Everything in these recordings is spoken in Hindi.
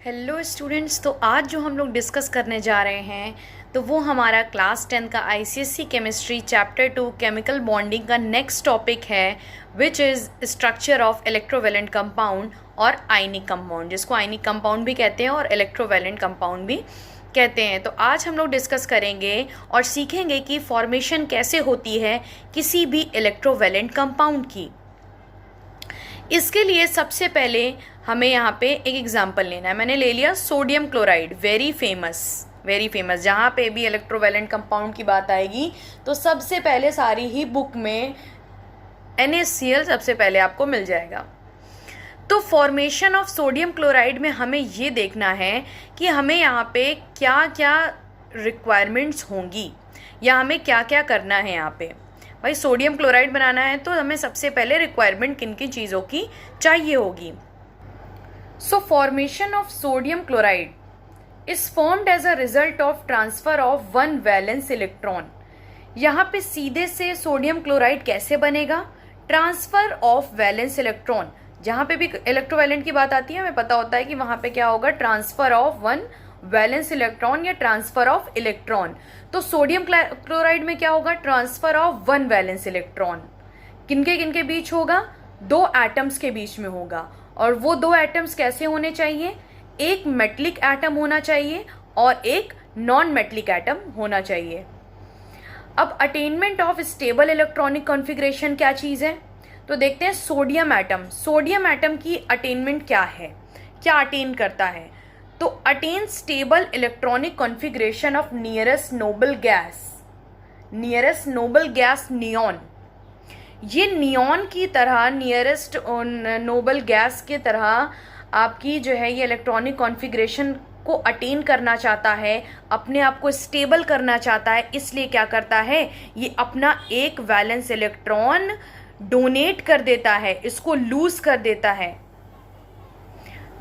Hello students. तो आज जो हम लोग डिस्कस करने जा रहे हैं तो वो हमारा क्लास 10 का ICSE chemistry chapter 2 chemical bonding का नेक्स्ट टॉपिक है, which is structure of electrovalent compound और आयनिक कंपाउंड, जिसको आयनिक कंपाउंड भी कहते हैं और इलेक्ट्रोवेलेंट कंपाउंड भी कहते हैं। तो आज हम लोग डिस्कस करेंगे और सीखेंगे कि फॉर्मेशन कैसे होती है किसी भी इलेक्ट्रोवेलेंट कंपाउंड की। इसके लिए सबसे पहले हमें यहाँ पे एक एग्जांपल लेना है। मैंने ले लिया सोडियम क्लोराइड, वेरी फेमस। जहाँ पे भी इलेक्ट्रोवेलेंट कंपाउंड की बात आएगी तो सबसे पहले सारी ही बुक में NaCl सबसे पहले आपको मिल जाएगा। तो फॉर्मेशन ऑफ सोडियम क्लोराइड में हमें ये देखना है कि हमें यहाँ पे क्या क्या रिक्वायरमेंट्स होंगी या हमें क्या क्या करना है। यहाँ पे भाई सोडियम क्लोराइड बनाना है तो हमें सबसे पहले रिक्वायरमेंट किन किन चीज़ों की चाहिए होगी। So formation of sodium chloride is formed as a result of transfer of one valence electron. यहाँ पे सीधे से सोडियम क्लोराइड कैसे बनेगा? Transfer of valence electron. जहाँ पे भी इलेक्ट्रोवैलेंट की बात आती है हमें पता होता है कि वहाँ पे क्या होगा, transfer of one valence electron या ट्रांसफर ऑफ इलेक्ट्रॉन। तो सोडियम क्लोराइड में क्या होगा? Transfer of one valence electron. किनके बीच होगा? दो एटम्स के बीच में होगा। और वो दो एटम्स कैसे होने चाहिए? एक मेटलिक एटम होना चाहिए और एक नॉन मेटलिक एटम होना चाहिए। अब attainment of stable electronic configuration क्या चीज़ है? तो देखते हैं सोडियम एटम की अटेनमेंट क्या है, क्या अटेन करता है। तो attain stable electronic configuration of nearest noble gas neon. ये नियॉन की तरह, नियरेस्ट नोबल गैस की तरह आपकी जो है ये इलेक्ट्रॉनिक कॉन्फ़िगरेशन को अटेन करना चाहता है, अपने आप को स्टेबल करना चाहता है। इसलिए क्या करता है, ये अपना एक वैलेंस इलेक्ट्रॉन डोनेट कर देता है, इसको लूज कर देता है।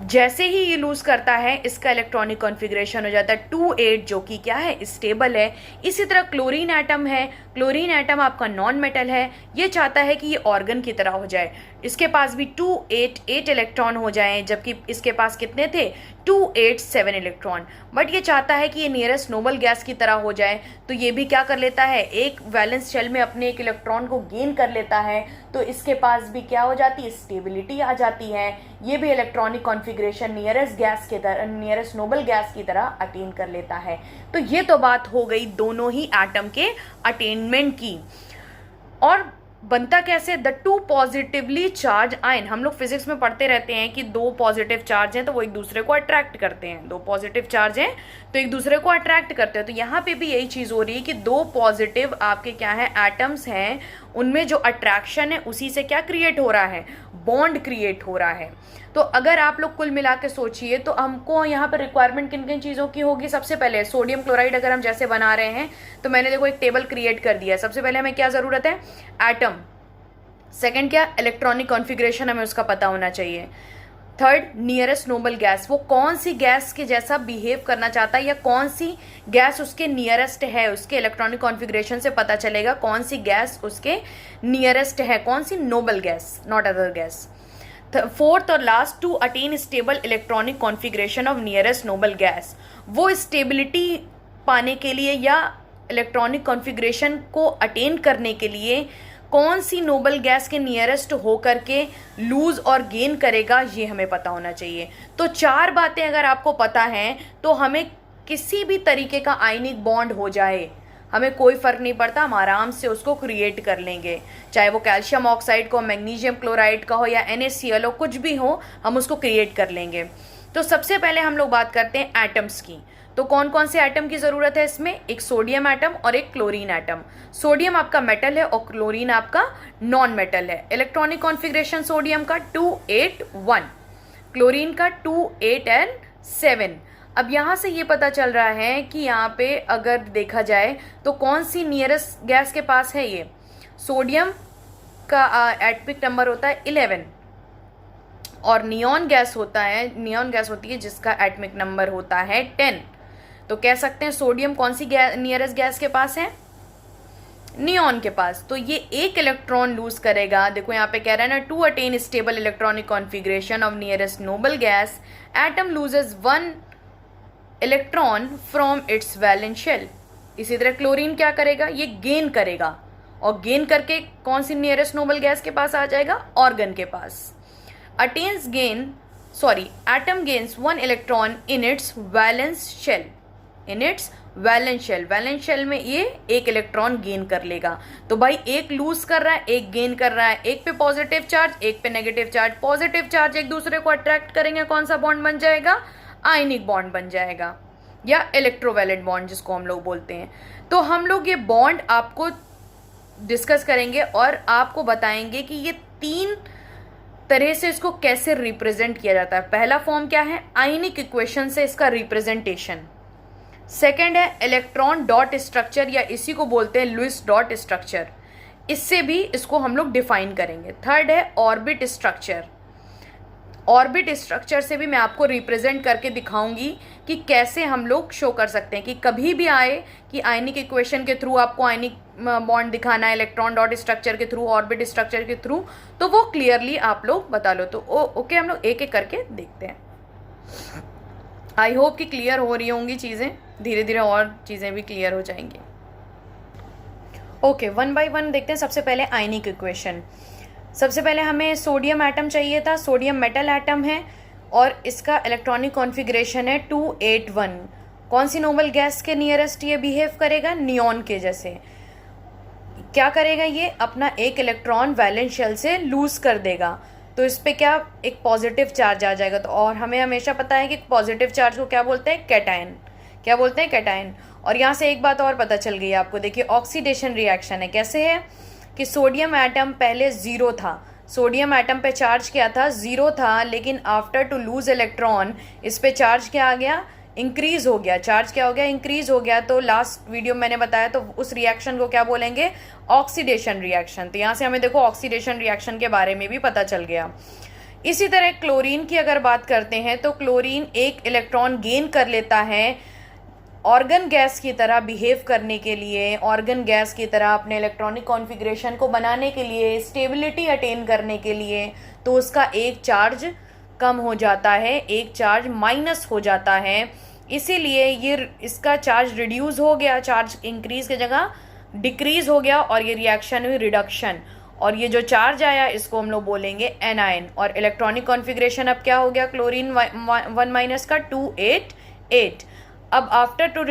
जैसे ही ये लूज करता है इसका इलेक्ट्रॉनिक कॉन्फ़िगरेशन हो जाता है 2,8, जो कि क्या है, स्टेबल है। इसी तरह क्लोरीन एटम है, क्लोरीन एटम आपका नॉन मेटल है, ये चाहता है कि ये ऑर्गन की तरह हो जाए, इसके पास भी 2,8 इलेक्ट्रॉन हो जाए, जबकि इसके पास कितने थे? 2,8,7 इलेक्ट्रॉन। बट ये चाहता है कि ये नियरेस्ट नोबल गैस की तरह हो जाए, तो ये भी क्या कर लेता है, एक वैलेंस शेल में अपने एक इलेक्ट्रॉन को गेन कर लेता है। तो इसके पास भी क्या हो जाती है, स्टेबिलिटी आ जाती है। ये भी electronic configuration nearest noble gas की तरह अटेन कर लेता है। तो ये तो बात हो गई दोनों ही एटम के अटेनमेंट की। और बनता कैसे? The two positively charge ion. हम लोग फिजिक्स में पढ़ते रहते हैं कि दो पॉजिटिव चार्ज हैं तो वो एक दूसरे को अट्रैक्ट करते हैं, दो पॉजिटिव चार्ज हैं तो एक दूसरे को अट्रैक्ट करते हैं। तो यहाँ पे भी यही चीज़ हो रही है कि दो पॉजिटिव आपके क्या है, एटम्स हैं, उनमें जो अट्रैक्शन है उसी से क्या क्रिएट हो रहा है, बॉन्ड क्रिएट हो रहा है। तो अगर आप लोग कुल मिला के सोचिए तो हमको यहाँ पर रिक्वायरमेंट किन किन चीज़ों की होगी? सबसे पहले सोडियम क्लोराइड अगर हम जैसे बना रहे हैं तो मैंने देखो एक टेबल क्रिएट कर दिया है। सबसे पहले हमें क्या ज़रूरत है? एटम। सेकंड क्या? इलेक्ट्रॉनिक कॉन्फ़िगरेशन हमें उसका पता होना चाहिए। थर्ड, नियरेस्ट नोबल गैस, वो कौन सी गैस के जैसा बिहेव करना चाहता है या कौन सी गैस उसके नियरेस्ट है, उसके इलेक्ट्रॉनिक कॉन्फ़िगरेशन से पता चलेगा कौन सी गैस उसके नियरेस्ट है, कौन सी noble gas, not other gas. Fourth और last, to attain stable electronic configuration of nearest noble gas. वो स्टेबिलिटी पाने के लिए या इलेक्ट्रॉनिक कॉन्फ़िगरेशन को अटेन करने के लिए कौन सी नोबल गैस के नियरेस्ट होकर के लूज और गेन करेगा, ये हमें पता होना चाहिए। तो चार बातें अगर आपको पता हैं तो हमें किसी भी तरीके का आयनिक बॉन्ड हो जाए, हमें कोई फ़र्क नहीं पड़ता, हम आराम से उसको क्रिएट कर लेंगे। चाहे वो कैल्शियम ऑक्साइड का हो, मैग्नीशियम क्लोराइड का हो या NaCl हो, कुछ भी हो, हम उसको क्रिएट कर लेंगे। तो सबसे पहले हम लोग बात करते हैं एटम्स की। तो कौन कौन से एटम की ज़रूरत है इसमें? एक सोडियम एटम और एक क्लोरीन एटम। सोडियम आपका मेटल है और क्लोरीन आपका नॉन मेटल है। इलेक्ट्रॉनिक कॉन्फ़िगरेशन सोडियम का 2,8,1, क्लोरीन का 2,8,7। अब यहाँ से ये पता चल रहा है कि यहाँ पे अगर देखा जाए तो कौन सी नियरेस्ट गैस के पास है? ये सोडियम का एटॉमिक नंबर होता है 11 और नियॉन गैस होती है जिसका एटॉमिक नंबर होता है 10। तो कह सकते हैं सोडियम कौन सी नियरेस्ट गैस के पास है? नियॉन के पास। तो ये एक इलेक्ट्रॉन लूज करेगा। देखो यहाँ पे कह रहा है ना, to attain stable electronic configuration of nearest noble gas atom loses one electron from its valence shell. इसी तरह क्लोरीन क्या करेगा, ये गेन करेगा, और गेन करके कौन सी नियरेस्ट नोबल गैस के पास आ जाएगा, ऑर्गन के पास। Atom gains one electron in its valence shell, in its valence shell. Valence shell में ये एक इलेक्ट्रॉन गेन कर लेगा। तो भाई एक लूज कर रहा है, एक गेन कर रहा है, एक पे पॉजिटिव चार्ज, एक पे नेगेटिव चार्ज। पॉजिटिव चार्ज एक दूसरे को अट्रैक्ट करेंगे, कौन सा बॉन्ड बन जाएगा, आयनिक बॉन्ड बन जाएगा, या इलेक्ट्रोवैलेंट बॉन्ड जिसको हम लोग बोलते हैं। तो हम लोग ये बॉन्ड आपको डिस्कस करेंगे और आपको बताएंगे कि ये तीन तरह से इसको कैसे रिप्रेजेंट किया जाता है। पहला फॉर्म क्या है, आयनिक इक्वेशन से इसका रिप्रेजेंटेशन। सेकेंड है इलेक्ट्रॉन डॉट स्ट्रक्चर, या इसी को बोलते हैं लुईस डॉट स्ट्रक्चर, इससे भी इसको हम लोग डिफाइन करेंगे। थर्ड है ऑर्बिट स्ट्रक्चर। ऑर्बिट स्ट्रक्चर से भी मैं आपको रिप्रेजेंट करके दिखाऊंगी कि कैसे हम लोग शो कर सकते हैं कि कभी भी आए कि आयनिक इक्वेशन के थ्रू आपको आयनिक बॉन्ड दिखाना है, इलेक्ट्रॉन डॉट स्ट्रक्चर के थ्रू, ऑर्बिट स्ट्रक्चर के थ्रू, तो वो क्लियरली आप लोग बता लो। तो ओके, हम लोग एक एक करके देखते हैं। आई होप कि क्लियर हो रही होंगी चीज़ें, धीरे धीरे और चीज़ें भी क्लियर हो जाएंगी। ओके, वन बाय वन देखते हैं। सबसे पहले आयनिक इक्वेशन। सबसे पहले हमें सोडियम एटम चाहिए था। सोडियम मेटल एटम है और इसका इलेक्ट्रॉनिक कॉन्फ़िगरेशन है 281। कौन सी नोबल गैस के नियरेस्ट ये बिहेव करेगा, नियॉन के जैसे। क्या करेगा, ये अपना एक इलेक्ट्रॉन वैलेंस शेल से लूज कर देगा, तो इस पे क्या, एक पॉजिटिव चार्ज आ जाएगा। तो और हमें हमेशा पता है कि पॉजिटिव चार्ज को क्या बोलते हैं, कैटायन। क्या बोलते हैं, कैटायन। और यहाँ से एक बात और पता चल गई आपको, देखिए ऑक्सीडेशन रिएक्शन है। कैसे है कि सोडियम एटम पहले जीरो था, सोडियम एटम पे चार्ज क्या था, जीरो था, लेकिन आफ्टर टू लूज इलेक्ट्रॉन इस पे चार्ज क्या आ गया, इंक्रीज हो गया। चार्ज क्या हो गया, इंक्रीज हो गया। तो लास्ट वीडियो मैंने बताया, तो उस रिएक्शन को क्या बोलेंगे, ऑक्सीडेशन रिएक्शन। तो यहाँ से हमें देखो ऑक्सीडेशन रिएक्शन के बारे में भी पता चल गया। इसी तरह क्लोरीन की अगर बात करते हैं तो क्लोरीन एक इलेक्ट्रॉन गेन कर लेता है ऑर्गन गैस की तरह बिहेव करने के लिए, ऑर्गन गैस की तरह अपने इलेक्ट्रॉनिक कॉन्फ़िगरेशन को बनाने के लिए, स्टेबिलिटी अटेन करने के लिए। तो उसका एक चार्ज कम हो जाता है, एक चार्ज माइनस हो जाता है, इसीलिए ये इसका चार्ज रिड्यूस हो गया, चार्ज इंक्रीज की जगह डिक्रीज हो गया, और ये रिएक्शन हुई रिडक्शन। और ये जो चार्ज आया इसको हम लोग बोलेंगे एनायन। और इलेक्ट्रॉनिक कॉन्फ़िगरेशन अब क्या हो गया, क्लोरीन 1 माइनस का 288। अब आफ्टर टू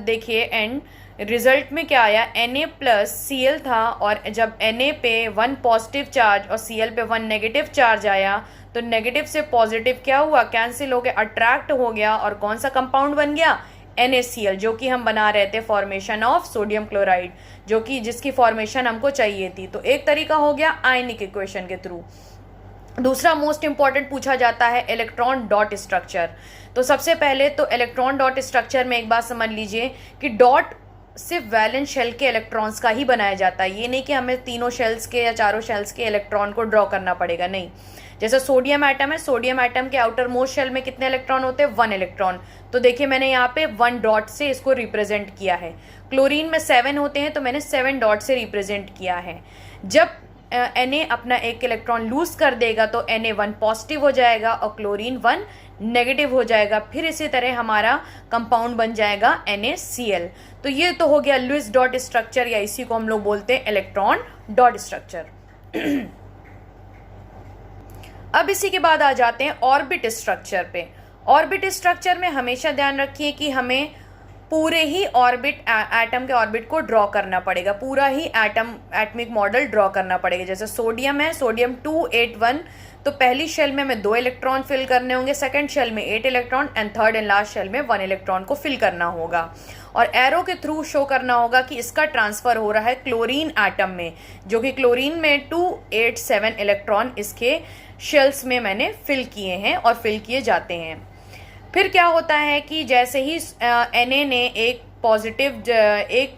देखिए एंड रिजल्ट में क्या आया, Na+Cl था, और जब Na पे 1 पॉजिटिव चार्ज और Cl पे 1 नेगेटिव चार्ज आया, तो नेगेटिव से पॉजिटिव क्या हुआ, कैंसिल हो गया, अट्रैक्ट हो गया, और कौन सा कंपाउंड बन गया, NaCl, जो कि हम बना रहे थे फॉर्मेशन ऑफ सोडियम क्लोराइड, जो कि जिसकी फॉर्मेशन हमको चाहिए थी। तो एक तरीका हो गया आयनिक इक्वेशन के थ्रू। दूसरा मोस्ट इंपॉर्टेंट पूछा जाता है इलेक्ट्रॉन डॉट स्ट्रक्चर। तो सबसे पहले तो इलेक्ट्रॉन डॉट स्ट्रक्चर में एक बात समझ लीजिए कि डॉट सिर्फ वैलेंस शेल के इलेक्ट्रॉन्स का ही बनाया जाता है। ये नहीं कि हमें तीनों शेल्स के या चारों शेल्स के इलेक्ट्रॉन को ड्रॉ करना पड़ेगा, नहीं। जैसे सोडियम एटम है, सोडियम एटम के आउटर मोस्ट शेल में कितने इलेक्ट्रॉन होते हैं, 1 इलेक्ट्रॉन। तो देखिए मैंने यहाँ पे 1 डॉट से इसको रिप्रेजेंट किया है। क्लोरीन में 7 होते हैं, तो मैंने 7 डॉट से रिप्रेजेंट किया है। जब Na अपना एक इलेक्ट्रॉन लूज कर देगा तो Na 1 पॉजिटिव हो जाएगा और क्लोरीन 1 नेगेटिव हो जाएगा। फिर इसी तरह हमारा कंपाउंड बन जाएगा NaCl। तो ये तो हो गया लुईस डॉट स्ट्रक्चर, या इसी को हम लोग बोलते हैं इलेक्ट्रॉन डॉट स्ट्रक्चर। अब इसी के बाद आ जाते हैं ऑर्बिट स्ट्रक्चर पे। ऑर्बिट स्ट्रक्चर में हमेशा ध्यान रखिए कि हमें पूरे ही ऑर्बिट एटम के ऑर्बिट को ड्रॉ करना पड़ेगा, पूरा ही एटमिक मॉडल ड्रॉ करना पड़ेगा। जैसे सोडियम है, सोडियम 281, तो पहली शेल में हमें 2 इलेक्ट्रॉन फिल करने होंगे, सेकंड शेल में 8 electron, and third and last shell में 1 इलेक्ट्रॉन को फिल करना होगा। और एरो के थ्रू शो करना होगा कि इसका ट्रांसफर हो रहा है क्लोरीन एटम में, जो कि क्लोरीन में 287 इलेक्ट्रॉन इसके शेल्स में मैंने फिल किए हैं और फिल किए जाते हैं। फिर क्या होता है कि जैसे ही Na ने एक पॉजिटिव एक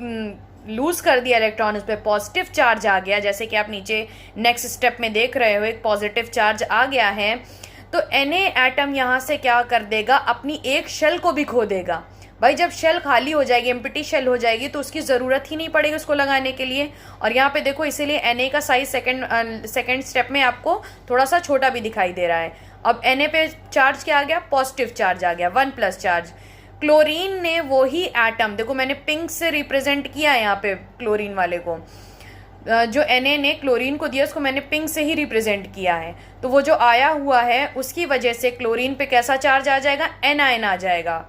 लूज कर दिया इलेक्ट्रॉन, उस पर पॉजिटिव चार्ज आ गया, जैसे कि आप नीचे नेक्स्ट स्टेप में देख रहे हो, एक पॉजिटिव चार्ज आ गया है, तो Na एटम यहाँ से क्या कर देगा, अपनी एक शेल को भी खो देगा। भाई जब शेल खाली हो जाएगी, एम्प्टी शेल हो जाएगी, तो उसकी ज़रूरत ही नहीं पड़ेगी उसको लगाने के लिए। और यहाँ पे देखो इसीलिए Na का साइज सेकेंड स्टेप में आपको थोड़ा सा छोटा भी दिखाई दे रहा है। अब Na पे चार्ज क्या आ गया, पॉजिटिव चार्ज आ गया, 1+ चार्ज। क्लोरीन ने वही एटम, देखो मैंने पिंक से रिप्रेजेंट किया है यहाँ पे क्लोरीन वाले को, जो Na ने क्लोरीन को दिया उसको मैंने पिंक से ही रिप्रेजेंट किया है। तो वो जो आया हुआ है उसकी वजह से क्लोरीन पे कैसा चार्ज आ जाएगा, एनायन आ जाएगा।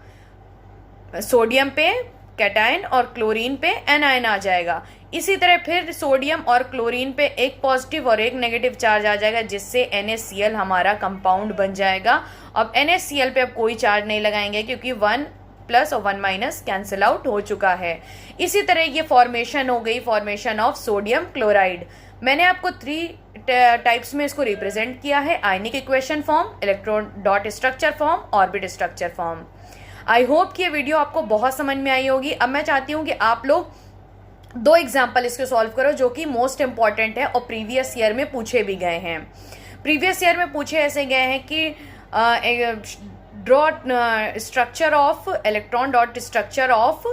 सोडियम पे कैटायन और क्लोरीन पे एनायन आ जाएगा। इसी तरह फिर सोडियम और क्लोरीन पे एक पॉजिटिव और एक नेगेटिव चार्ज आ जाएगा, जिससे NaCl हमारा कंपाउंड बन जाएगा। अब NaCl पे अब कोई चार्ज नहीं लगाएंगे क्योंकि 1+ और 1- कैंसिल आउट हो चुका है। इसी तरह ये फॉर्मेशन हो गई, फॉर्मेशन ऑफ सोडियम क्लोराइड। मैंने आपको 3 टाइप्स में इसको रिप्रेजेंट किया है, ionic equation form, electron dot structure form, orbit structure form. I hope कि ये वीडियो आपको बहुत समझ में आई होगी। अब मैं चाहती हूँ कि आप लोग 2 एग्जाम्पल इसके सॉल्व करो जो कि मोस्ट इंपॉर्टेंट है और प्रीवियस ईयर में पूछे भी गए हैं। प्रीवियस ईयर में पूछे ऐसे गए हैं कि dot structure of electron dot structure of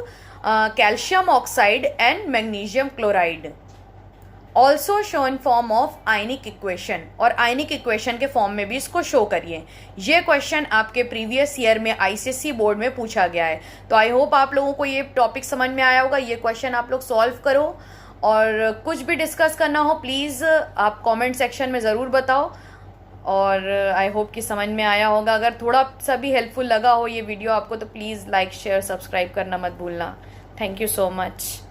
calcium oxide and magnesium chloride, also show in form of ionic equation, और आयनिक इक्वेशन के फॉर्म में भी इसको शो करिए। ये क्वेश्चन आपके प्रीवियस ईयर में ICSE बोर्ड में पूछा गया है। तो आई होप आप लोगों को ये टॉपिक समझ में आया होगा। ये क्वेश्चन आप लोग सॉल्व करो, और कुछ भी डिस्कस करना हो प्लीज़ आप कमेंट सेक्शन में ज़रूर बताओ। और आई होप कि समझ में आया होगा। अगर थोड़ा सा भी हेल्पफुल लगा हो ये वीडियो आपको, तो प्लीज़ लाइक शेयर सब्सक्राइब करना मत भूलना। Thank you so much.